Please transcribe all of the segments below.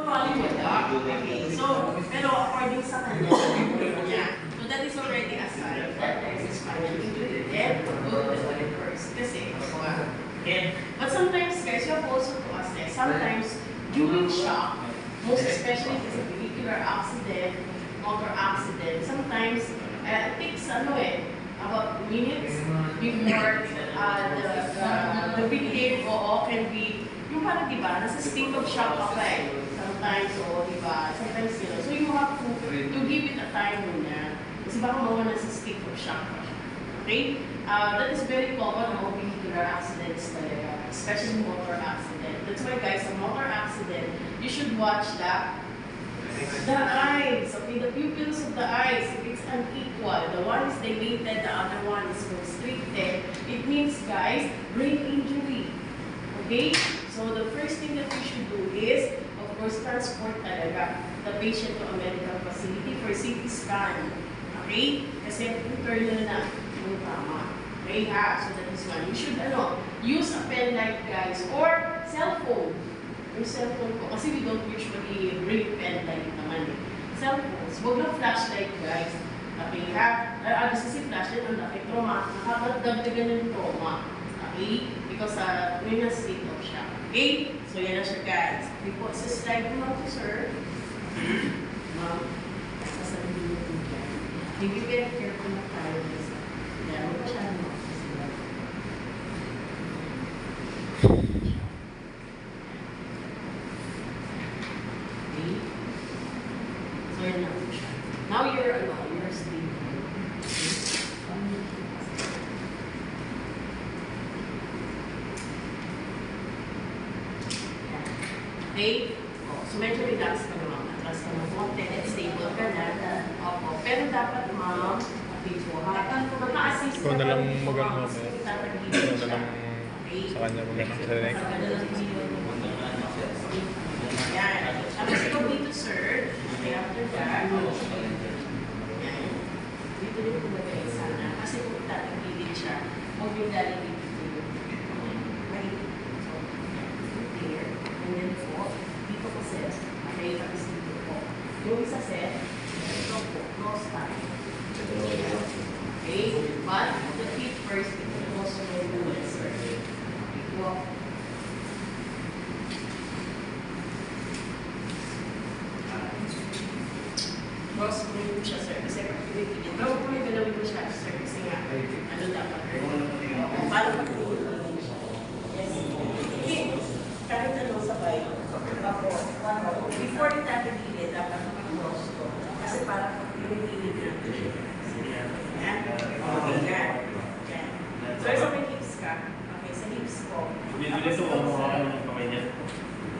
Probably wala. Okay. So, pero according sa kanya, so that is already assigned. That is spinal injury. And go to the first. Kasi, but sometimes, guys, you have also to assess. Sometimes, during shock, most especially if it's a vehicular accident, motor accident, sometimes it takes about minutes before the victim can be, yung parang diba, nasa state of shock ka eh. Sometimes, diba, sometimes, so you have to give it a time muna. Kasi baka mawala sa state of shock ka. Okay? That is very common ng vehicular accidents talaga, especially motor accident. That's why guys, a motor accident, you should watch the eyes, okay, the pupils of the eyes. If it's unequal, the one is dilated, the other one is constricted, it means guys, brain injury. Okay? So the first thing that we should do is, of course, transport talaga the patient to a medical facility for CT scan. Okay? Kasi internal na yung tama. Okay ha? So that is one. You should use a pen light guys or cell phone. Yung cellphone ko, kasi we don't usually bring pen light naman eh. Cellphones, huwag lang flashlight guys. Okay ha? Kasi flashlight ang laki trauma, nakakadagdagan ng trauma. Okay? Because yun yung state of shock. Okay? So yan na siya guys. Okay po, sa slide mo lang po sir. Ma'am, sasabihin mo po dyan. Be very careful na tayo kasi. Yan, huwag pa siya naman. Now you're sleeping. Okay? So medyo relax ka naman. Atras ka ng konti and stable ka na. Opo. Pero dapat ma'am, dito ha. Maka-assist ikaw na lang mag-ano mamaya. Ikaw na lang sa kanya mag-ano sa next. Yan. Tapos ikaw dito sir. Okay, after that. Dito rin po bagay sana. Kasi kung tatagilid siya, huwag yung galing dito. Okay. So, here. And then po, dito po set. Okay, tapos dito po. Yung isa set, ito po, cross time. Okay, but the feet first, it will also go to the sir. Walk. Cross mo siya, sir. Kasi pag-ibigin. Pero kung may galawin mo siya, sir, kasi nga, ano dapat? Paano pag-ibigin siya? Yes. Okay. Kahit sabay. Before itatagilid, dapat mag-cross to. Kasi parang pag-ibigin natin siya. Yan. Okay, yan. So, sa may hips ka. Okay, sa hips ko.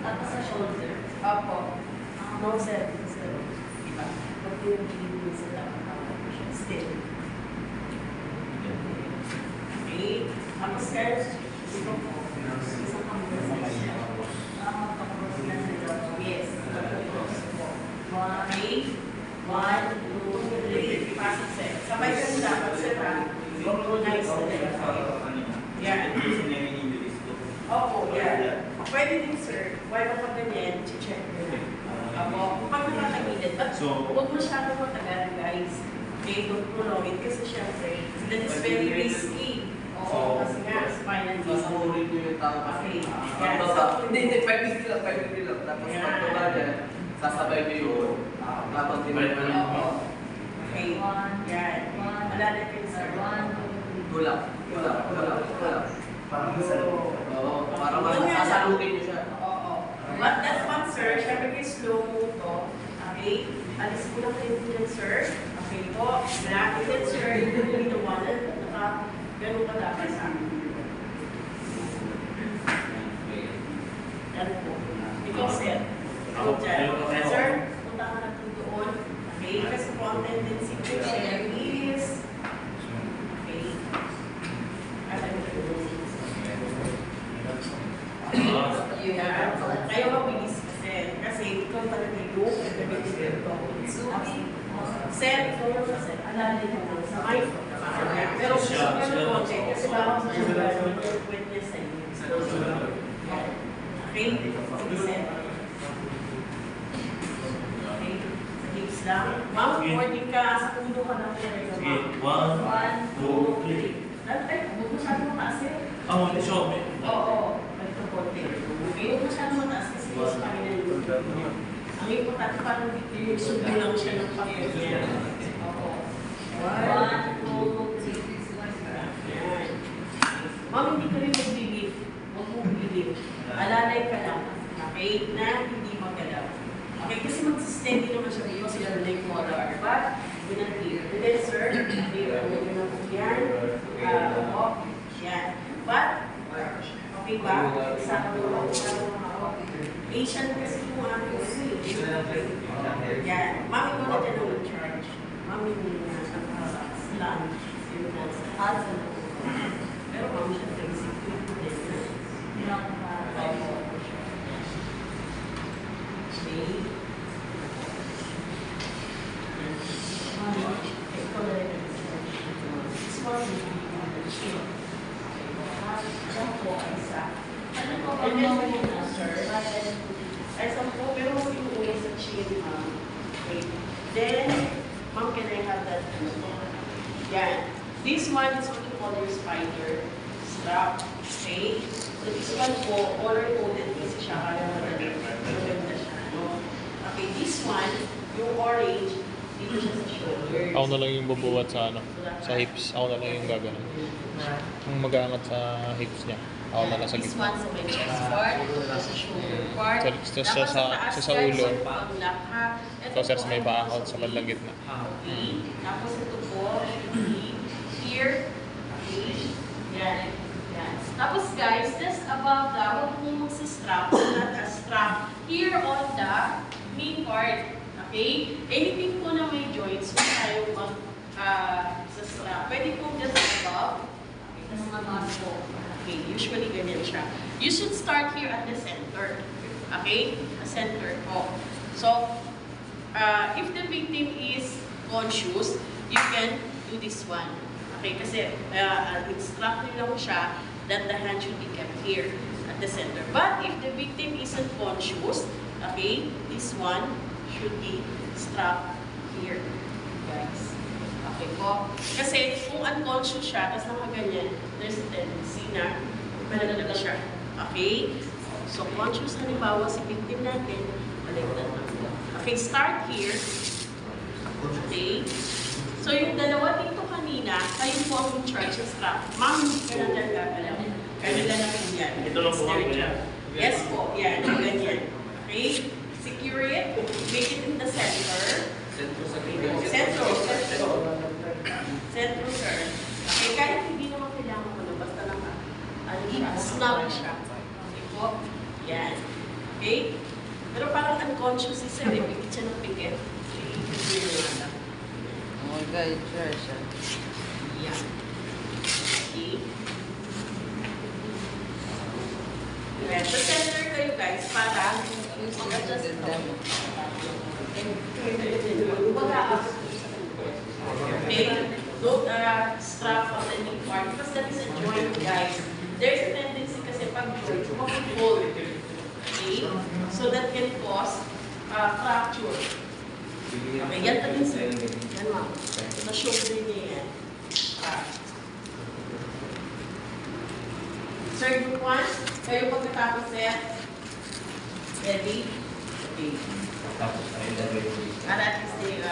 Tapos sa shoulder. Opo. No, sir. Pag yung hindi sa dapat siya still. Okay. Tapos guys, ito po. Isang conversation. Yes. Okay. 1, 2, 3. Pasok set. Sabay ka rin dapat sila. Nice na rin. Yan. Opo, yan. Pwede din sir. While ako ganyan, check mo na. Opo, kapag nakakagilid, but huwag masyadong matagal guys. Okay, don't puno it kasi syempre, that is very risky. Oo, kasi nga, spinal disease. Masamurin ko yung tao kasi. Hindi, 5 minutes lang. Tapos pagkaba dyan, sasabay ko yun. Kapag dinay Oo. Okay, yan. Malalit yun sir. Tulak. Parang sasalukin mo siya. Oo. But that one sir, syempre slow mo to. Okay, alis ko lang kayo dyan sir. Okay po, malapit din sir. Yung dito ganun ka dapat sa amin. Yan po. Ikaw sir. Ikaw dyan. Sir, punta ka na doon. Okay, kasi po ang tendency ko siya is okay. Yeah. Kaya mabilis kasi ikaw talaga yung set, ikaw yung set. Alalin mo lang sa mic. Pero gusto ko yung konti kasi baka sa witness sa inyo. Okay? Set. lang. Ma'am, boarding ka. Sa ulo ka lang. Sige, 1, 2, 3. Ay, huwag masyado mataas eh. Oh, show me. Oo. Ito konti. Okay, huwag masyado mataas kasi mas panginoon yung ang importante parang yung subi lang siya ng papel niya. Oo. 1, 2, 3. Yan. Ma'am, hindi ka rin mag-believe. Huwag mong believe. Alalay ka lang. Okay? Na hindi magalaw. Okay? Kasi mag-steady naman siya dito sila na yung molar. But, yun ang clear. And then, sir, okay, ano yun ang yan? Yan. But, okay ba? Sa Asian kasi yung aming kasi. Yan. Mami ko na dyan ang charge. Mami ko na sa lunch. Yung nasa asa. Pero mami siya sa execute din na. Okay. Ito na rin. This one, siya po ay isa. Ano po ba yung sir? Ay, sampo, pero huwag yung uwi sa chin, ma'am. Okay. Then, ma'am, can I have that? Yan. This one is what you call your spider strap. Okay? So, this one po, color-coded kasi siya. Kaya maganda siya. No? Okay, this one, yung orange, dito siya sa shoulder. Ako na lang yung bubuhat sa ano, sa hips. Ako na lang yung gagano. Yung mag-aangat sa hips niya. Ako na lang sa This gitna. one sa may chest part, sa shoulder part. Sa ulo. Ito So, sir, sa may paa ako sa bandang gitna. Okay. Tapos ito po, should be here. Okay. Yan. Yan. Tapos guys, just above that, huwag mo magsa-strap, not a strap. Here on the main part. Okay? Anything po na may joints, huwag tayo sa strap. Pwede po just above. Okay. Tapos mga po. Okay, usually ganyan siya. You should start here at the center. Okay? The center po. So, if the victim is conscious, you can do this one. Okay? Kasi instruct lang siya that the hand should be kept here at the center. But if the victim isn't conscious, okay, this one should be strapped here. Guys. Okay po. Kasi kung unconscious siya, tapos nakaganyan, there's a tendency na malalaga siya. Okay? So, conscious halimbawa si victim natin, baliktad lang. Okay, start here. Okay? So, yung dalawa dito kanina, kayo po ang in-charge sa strap. Ma'am, hindi ka na dyan gagalaw. Kaya lang yan. Ito lang po It's their kami job. Yes po, yan. Ganyan. Okay? Secure it. Make it in the center. Centro, sir. Okay, kahit hindi naman kailangan mo na, basta lang snap siya. Okay po? Yan. Okay? Pero parang unconscious si sir, pikit siya ng pikit. Yan. Okay? Yan. Sa center kayo guys, para mag-adjust ito. Okay, don't strap on the knee part because that is a joint, guys. There's a tendency kasi pag joint, mag-hold. Okay, so that can cause fracture. Okay, yan pa din sir. Yan ma'am. Sa shoulder niya yan. Sir, group 1, kayo pagkatapos set. Ready? Okay. Para at least they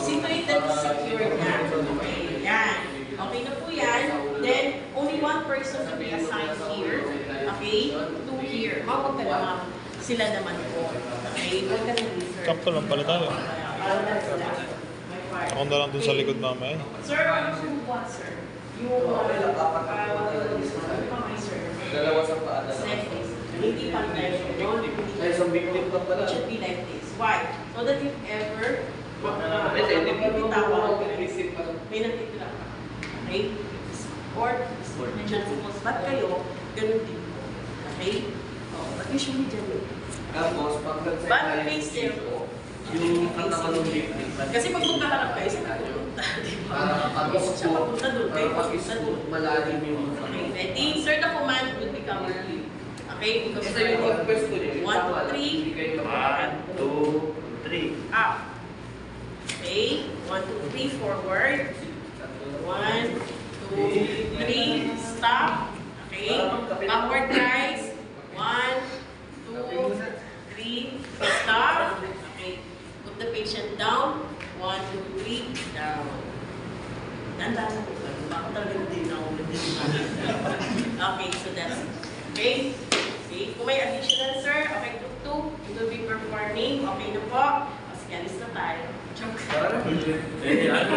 situated secure na. Okay, yan. Okay na po yan. Then, only one person to be assigned here. Okay? Two here. Huwag ka naman. Sila naman po. Okay? Huwag ka naman. Sakto lang pala tayo. Ako na lang dun sa likod mamaya. Sir, what, sir? Yung kamay, sir. Dalawa sa paa. Like this. Hindi pantay. Ay, isang victim pa pala. It should be like this. Why? So that if ever Bitawan. may natitira ka. Okay? Or, nandiyan po. Ba't kayo, ganun din po. Okay? But usually dyan yun. Tapos, pag But face there po. yung katawan ng victim. Kasi pag magkaharap kayo, saan ka pupunta? Diba? Para pag Siya papunta doon, kayo papunta doon. malalim yung Okay, ready? Sir, the command will become camera. Okay, because Kasi yung pwesto niya, yung 1, tama 2, lang, 3. hindi kayo 1, 2, 3. Up. Okay, 1, 2, 3, forward. 1, 2, 3, stop. Okay, backward guys. 1, 2, 3, stop. Okay, put the patient down. 1, 2, 3, down. Dandan mo. Talagang din ako. Okay, so that's it. Okay? Okay, kung may additional sir, okay, tuk-tuk, it will be performing. Okay na po. O, sige, alis na tayo. Joke. Parang, Eh, ano?